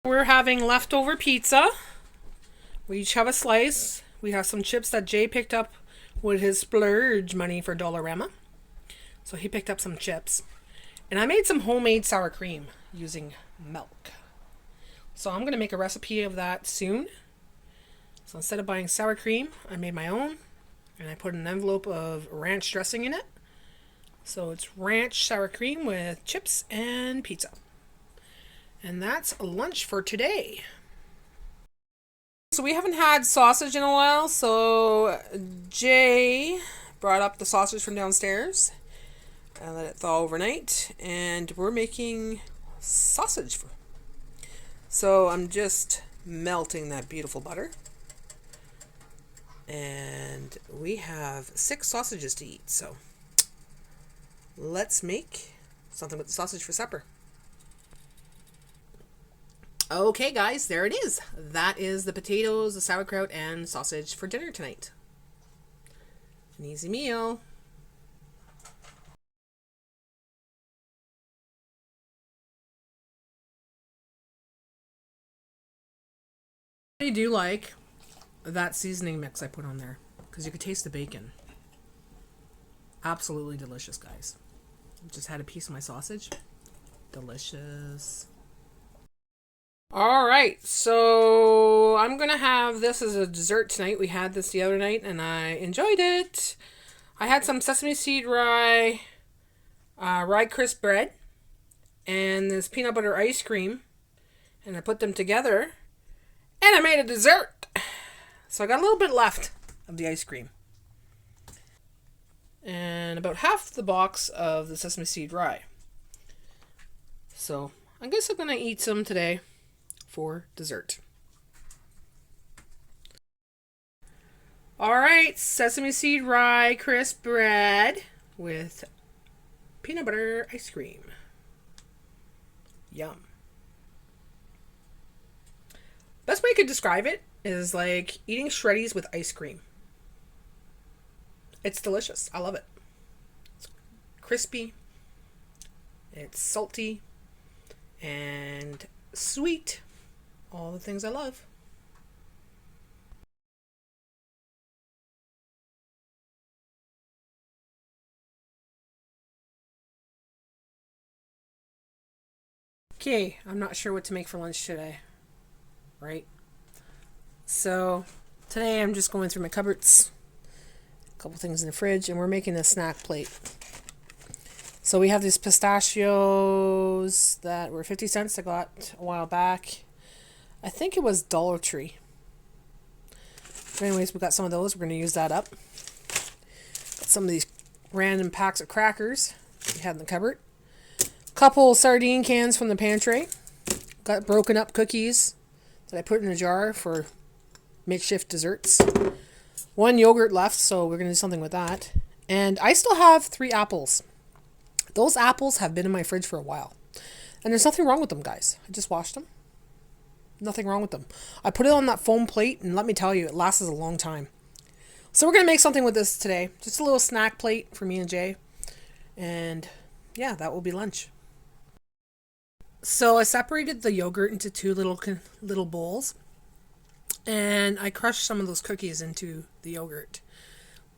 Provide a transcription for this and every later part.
We're having leftover pizza. We each have a slice. We have some chips that Jay picked up with his splurge money for Dollarama. So he picked up some chips. And I made some homemade sour cream using milk. So I'm going to make a recipe of that soon. So instead of buying sour cream, I made my own. And I put an envelope of ranch dressing in it. So it's ranch sour cream with chips and pizza. And that's lunch for today. So we haven't had sausage in a while, so Jay brought up the sausage from downstairs. I let it thaw overnight, and we're making sausage. So I'm just melting that beautiful butter. And we have 6 sausages to eat, so let's make something with the sausage for supper. Okay, guys, there it is. That is the potatoes, the sauerkraut, and sausage for dinner tonight. An easy meal. I do like that seasoning mix I put on there because you could taste the bacon. Absolutely delicious, guys. Just had a piece of my sausage. Delicious. All right, so I'm gonna have this as a dessert tonight. We had this the other night and I enjoyed it. I had some sesame seed rye crisp bread and this peanut butter ice cream, and I put them together and I made a dessert. So I got a little bit left of the ice cream and about half the box of the sesame seed rye. So I guess I'm gonna eat some today for dessert. Alright, sesame seed rye crisp bread with peanut butter ice cream. Yum. Best way I could describe it is like eating Shreddies with ice cream. It's delicious. I love it. It's crispy, it's salty, and sweet. All the things I love. Okay, I'm not sure what to make for lunch today. Right? So, today I'm just going through my cupboards. A couple things in the fridge, and we're making a snack plate. So we have these pistachios that were 50 cents I got a while back. I think it was Dollar Tree. But anyways, we got some of those. We're going to use that up. Got some of these random packs of crackers we had in the cupboard. Couple sardine cans from the pantry. Got broken up cookies that I put in a jar for makeshift desserts. 1 yogurt left, so we're going to do something with that. And I still have 3 apples. Those apples have been in my fridge for a while. And there's nothing wrong with them, guys. I just washed them. Nothing wrong with them. I put it on that foam plate, and let me tell you, it lasts a long time. So we're going to make something with this today. Just a little snack plate for me and Jay. And yeah, that will be lunch. So I separated the yogurt into 2 little bowls. And I crushed some of those cookies into the yogurt.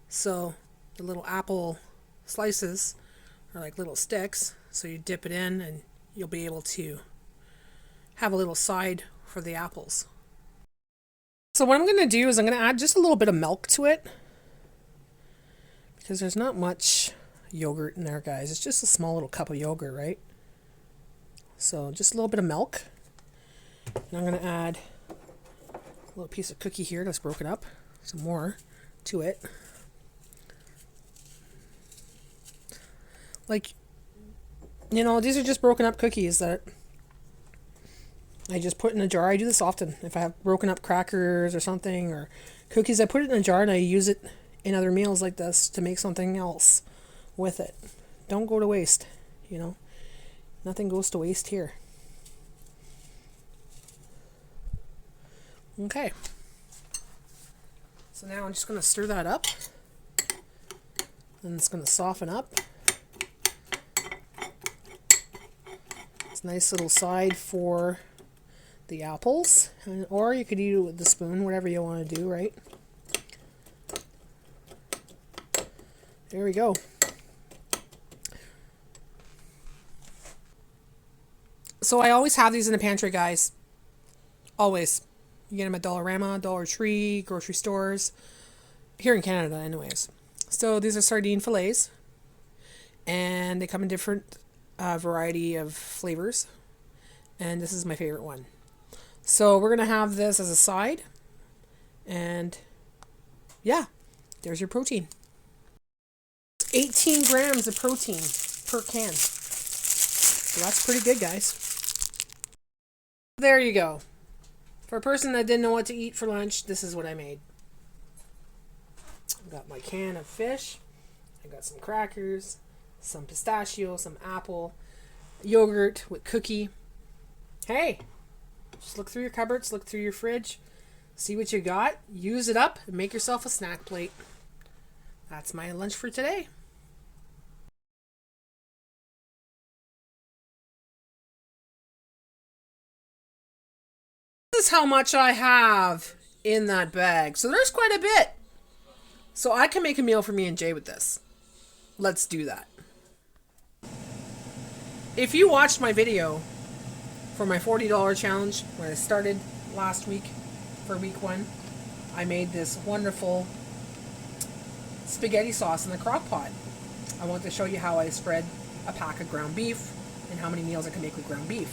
So the little apple slices are like little sticks. So you dip it in and you'll be able to have a little side for the apples. So what I'm going to do is I'm going to add just a little bit of milk to it. Because there's not much yogurt in there, guys. It's just a small little cup of yogurt, right? So just a little bit of milk. And I'm going to add a little piece of cookie here that's broken up. Some more to it. Like, you know, these are just broken up cookies that I just put in a jar. I do this often. If I have broken up crackers or something, or cookies, I put it in a jar and I use it in other meals like this to make something else with it. Don't go to waste, you know. Nothing goes to waste here. Okay. So now I'm just going to stir that up And it's going to soften up. It's a nice little side for the apples. Or you could eat it with the spoon, whatever you want to do, right? There we go. So I always have these in the pantry, guys. Always. You get them at Dollarama, Dollar Tree, grocery stores. Here in Canada, anyways. So these are sardine fillets. And they come in different variety of flavors. And this is my favorite one. So we're going to have this as a side. And yeah, there's your protein. 18 grams of protein per can. So that's pretty good, guys. There you go. For a person that didn't know what to eat for lunch, this is what I made. I got my can of fish. I got some crackers, some pistachio, some apple, yogurt with cookie. Hey, just look through your cupboards, look through your fridge, see what you got, use it up, and make yourself a snack plate. That's my lunch for today. This is how much I have in that bag. So there's quite a bit. So I can make a meal for me and Jay with this. Let's do that. If you watched my video for my $40 challenge when I started last week for week 1, I made this wonderful spaghetti sauce in the crock pot. I want to show you how I spread a pack of ground beef and how many meals I can make with ground beef.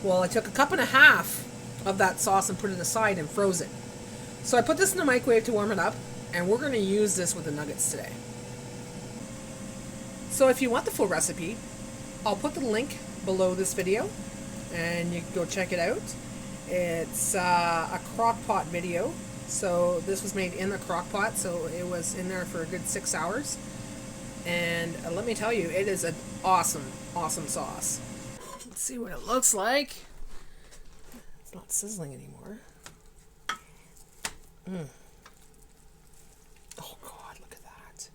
Well, I took a cup and a half of that sauce and put it aside and froze it. So I put this in the microwave to warm it up, and we're going to use this with the nuggets today. So if you want the full recipe, I'll put the link below this video and you can go check it out. It's a crock pot video. So this was made in the crock pot, so it was in there for a good 6 hours. And let me tell you, it is an awesome, awesome sauce. Let's see what it looks like. It's not sizzling anymore. Oh God, look at that.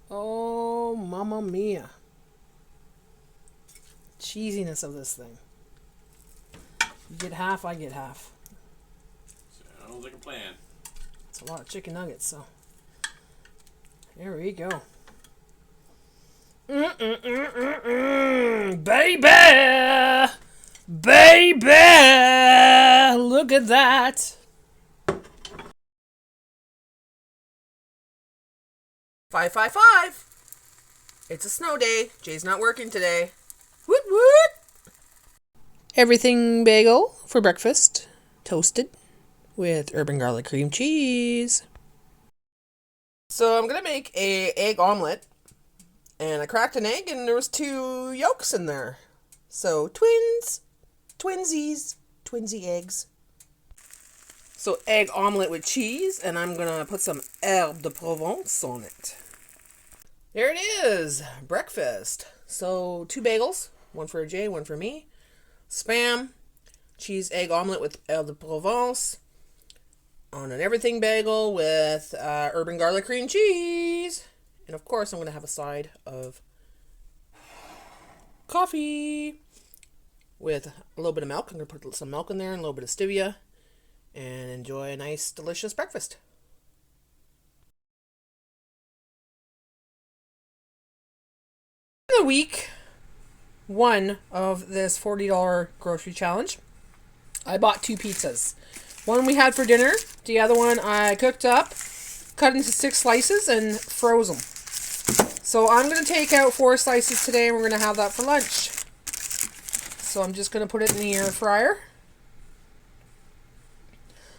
Oh, mamma mia. Cheesiness of this thing. You get half, I get half. Sounds like a plan. It's a lot of chicken nuggets, so there we go. Baby! Baby! Look at that. 555. It's a snow day. Jay's not working today. Woot woot! Everything bagel for breakfast. Toasted with urban garlic cream cheese. So I'm going to make a egg omelet. And I cracked an egg and there was 2 yolks in there. So twinsies, twinsy eggs. So egg omelet with cheese, and I'm going to put some herbe de Provence on it. There it is, breakfast. So 2 bagels, one for Jay, one for me. Spam, cheese egg omelet with herbe de Provence. On an everything bagel with urban garlic cream cheese. And of course I'm going to have a side of coffee with a little bit of milk. I'm going to put some milk in there and a little bit of stevia. And enjoy a nice, delicious breakfast. In the week 1 of this $40 grocery challenge, I bought 2 pizzas. One we had for dinner. The other one I cooked up, cut into 6 slices, and froze them. So I'm going to take out 4 slices today, and we're going to have that for lunch. So I'm just going to put it in the air fryer.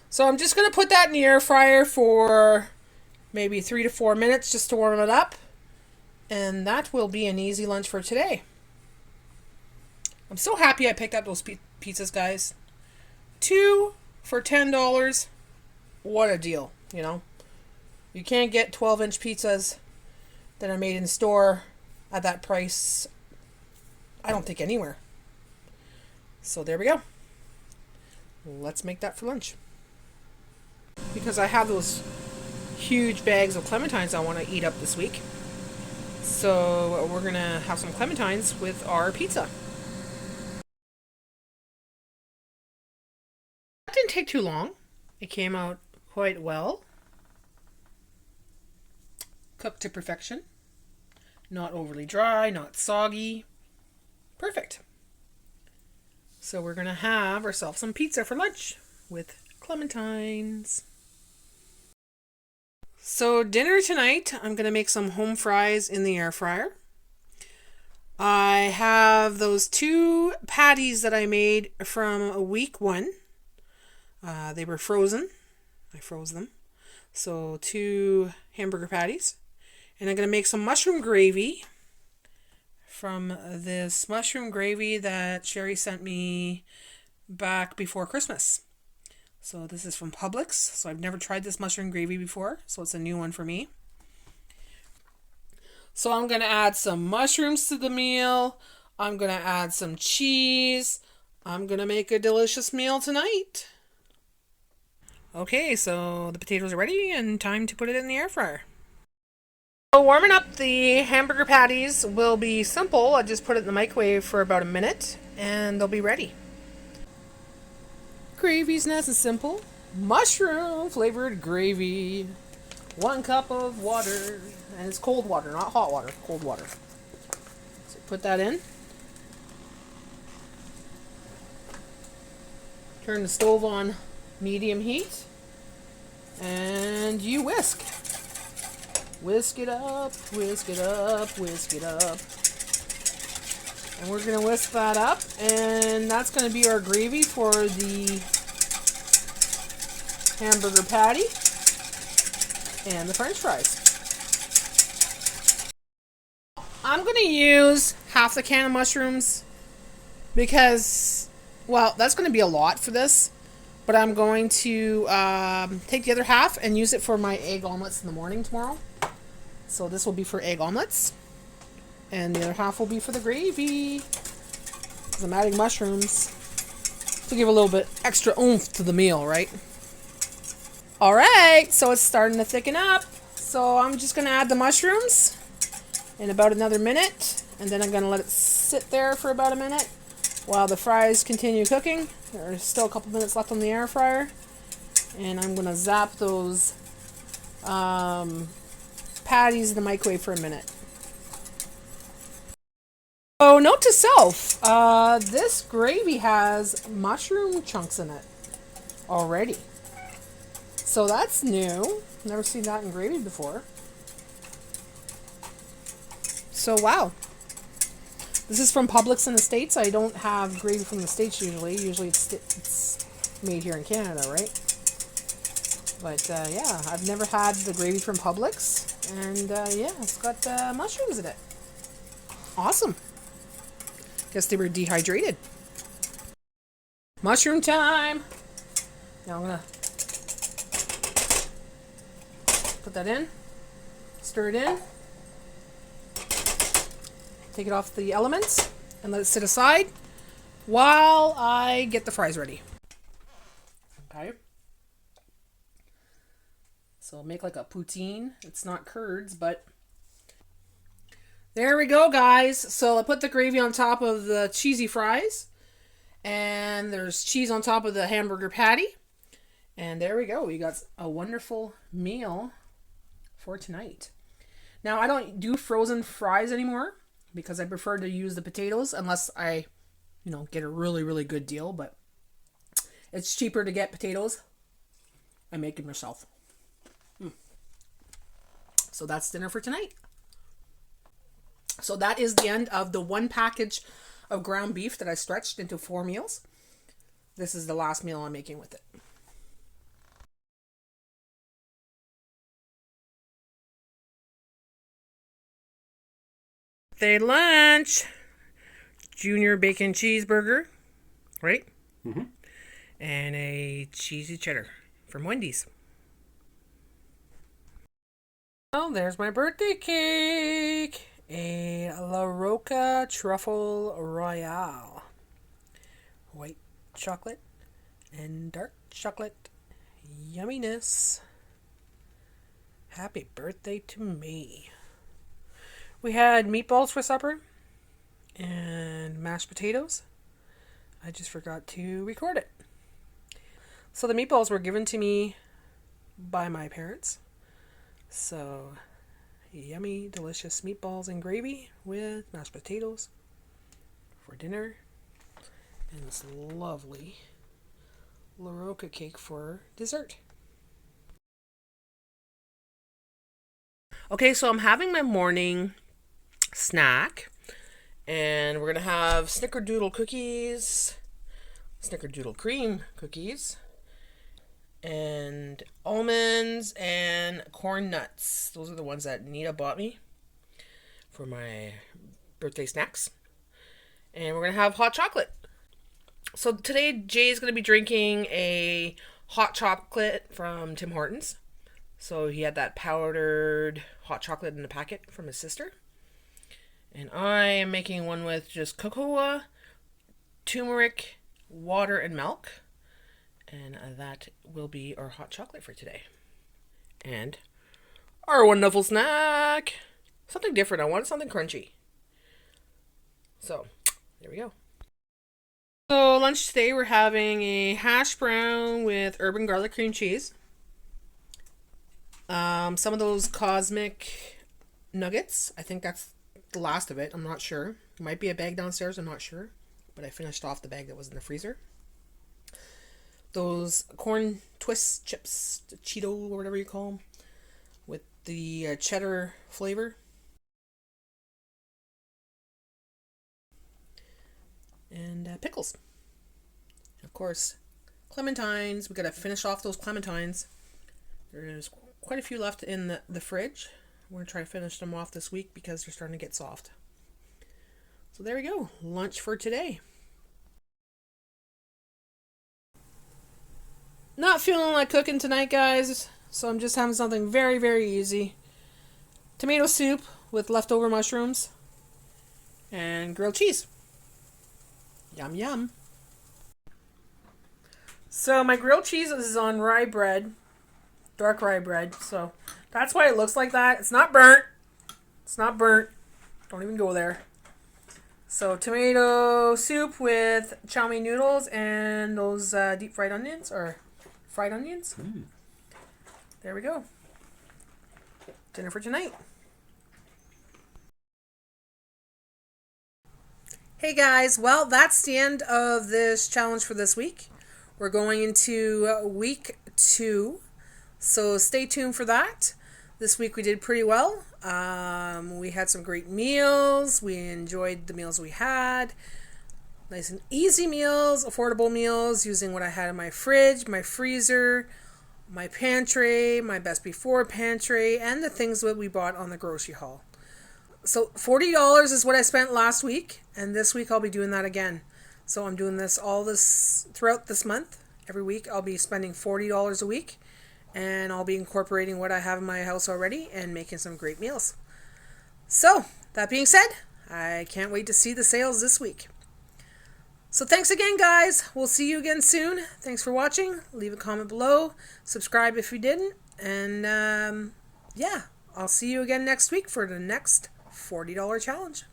So I'm just going to put that in the air fryer for maybe 3 to 4 minutes just to warm it up. And that will be an easy lunch for today. I'm so happy I picked up those pizzas, guys. 2 for $10. What a deal, you know. You can't get 12-inch pizzas that are made in store at that price, I don't think, anywhere. So there we go. Let's make that for lunch. Because I have those huge bags of clementines I want to eat up this week. So we're going to have some clementines with our pizza. That didn't take too long. It came out quite well. Cooked to perfection. Not overly dry, not soggy. Perfect. So we're going to have ourselves some pizza for lunch with clementines. So dinner tonight, I'm going to make some home fries in the air fryer. I have those 2 patties that I made from week 1. They were frozen. I froze them. So 2 hamburger patties. And I'm going to make some mushroom gravy from this mushroom gravy that Sherry sent me back before Christmas. So this is from Publix. So I've never tried this mushroom gravy before. So it's a new one for me. So I'm going to add some mushrooms to the meal. I'm going to add some cheese. I'm going to make a delicious meal tonight. Okay, so the potatoes are ready and time to put it in the air fryer. So warming up the hamburger patties will be simple. I just put it in the microwave for about a minute and they'll be ready. Gravy's nice and simple. Mushroom flavored gravy. 1 cup of water. And it's cold water, not hot water. Cold water. So put that in. Turn the stove on medium heat. And you whisk. Whisk it up, whisk it up, whisk it up. And we're going to whisk that up. And that's going to be our gravy for the hamburger patty and the french fries. I'm going to use half the can of mushrooms because, well, that's going to be a lot for this. But I'm going to take the other half and use it for my egg omelets in the morning tomorrow. So this will be for egg omelets. And the other half will be for the gravy. Because I'm adding mushrooms to give a little bit extra oomph to the meal, right? Alright, so it's starting to thicken up. So I'm just going to add the mushrooms in about another minute. And then I'm going to let it sit there for about a minute while the fries continue cooking. There's still a couple minutes left on the air fryer. And I'm going to zap those patties in the microwave for a minute. Oh, note to self, this gravy has mushroom chunks in it already. So that's new. Never seen that in gravy before. So wow. This is from Publix in the States. I don't have gravy from the States usually. Usually it's made here in Canada, right? But yeah, I've never had the gravy from Publix. And yeah, it's got mushrooms in it. Awesome. Guess they were dehydrated. Mushroom time. Now I'm going to put that in. Stir it in. Take it off the elements and let it sit aside while I get the fries ready. Okay. So I'll make like a poutine. It's not curds, but there we go, guys. So I put the gravy on top of the cheesy fries. And there's cheese on top of the hamburger patty. And there we go. We got a wonderful meal for tonight. Now, I don't do frozen fries anymore because I prefer to use the potatoes unless I, get a really, really good deal. But it's cheaper to get potatoes. I make them myself. So that's dinner for tonight. So that is the end of the 1 package of ground beef that I stretched into 4 meals. This is the last meal I'm making with it. Day lunch. Junior bacon cheeseburger, right? Mm-hmm. And a cheesy cheddar from Wendy's. Oh, there's my birthday cake. A La Roca Truffle Royale. White chocolate and dark chocolate. Yumminess. Happy birthday to me. We had meatballs for supper and mashed potatoes. I just forgot to record it. So the meatballs were given to me by my parents. So yummy, delicious meatballs and gravy with mashed potatoes for dinner. And this lovely La Roca cake for dessert. Okay, so I'm having my morning snack, and we're gonna have snickerdoodle cookies, snickerdoodle cream cookies, and almonds and corn nuts. Those are the ones that Nita bought me for my birthday snacks. And we're gonna have hot chocolate. So today Jay's gonna be drinking a hot chocolate from Tim Hortons. So he had that powdered hot chocolate in the packet from his sister. And I am making one with just cocoa, turmeric, water, and milk. And that will be our hot chocolate for today. And our wonderful snack. Something different. I wanted something crunchy. So, there we go. So, lunch today we're having a hash brown with herb and garlic cream cheese. Some of those cosmic nuggets. I think that's the last of it. I'm not sure. Might be a bag downstairs. I'm not sure. But I finished off the bag that was in the freezer. Those corn twist chips, the Cheeto or whatever you call them, with the cheddar flavor. And pickles. Of course, clementines. We got to finish off those clementines. There's quite a few left in the fridge. We're going to try to finish them off this week because they're starting to get soft. So there we go. Lunch for today. Not feeling like cooking tonight, guys. So I'm just having something very, very easy. Tomato soup with leftover mushrooms. And grilled cheese. Yum, yum. So my grilled cheese is on rye bread. Dark rye bread. So that's why it looks like that. It's not burnt. It's not burnt. Don't even go there. So tomato soup with chow mein noodles and those deep fried onions or fried onions. There we go. Dinner for tonight. Hey guys, well that's the end of this challenge for this week. We're going into week 2. So stay tuned for that. This week we did pretty well. We had some great meals. We enjoyed the meals we had. Nice and easy meals, affordable meals, using what I had in my fridge, my freezer, my pantry, my best before pantry, and the things that we bought on the grocery haul. So $40 is what I spent last week, and this week I'll be doing that again. So I'm doing this throughout this month. Every week I'll be spending $40 a week. And I'll be incorporating what I have in my house already and making some great meals. So, that being said, I can't wait to see the sales this week. So thanks again, guys. We'll see you again soon. Thanks for watching. Leave a comment below. Subscribe if you didn't. And, yeah, I'll see you again next week for the next $40 challenge.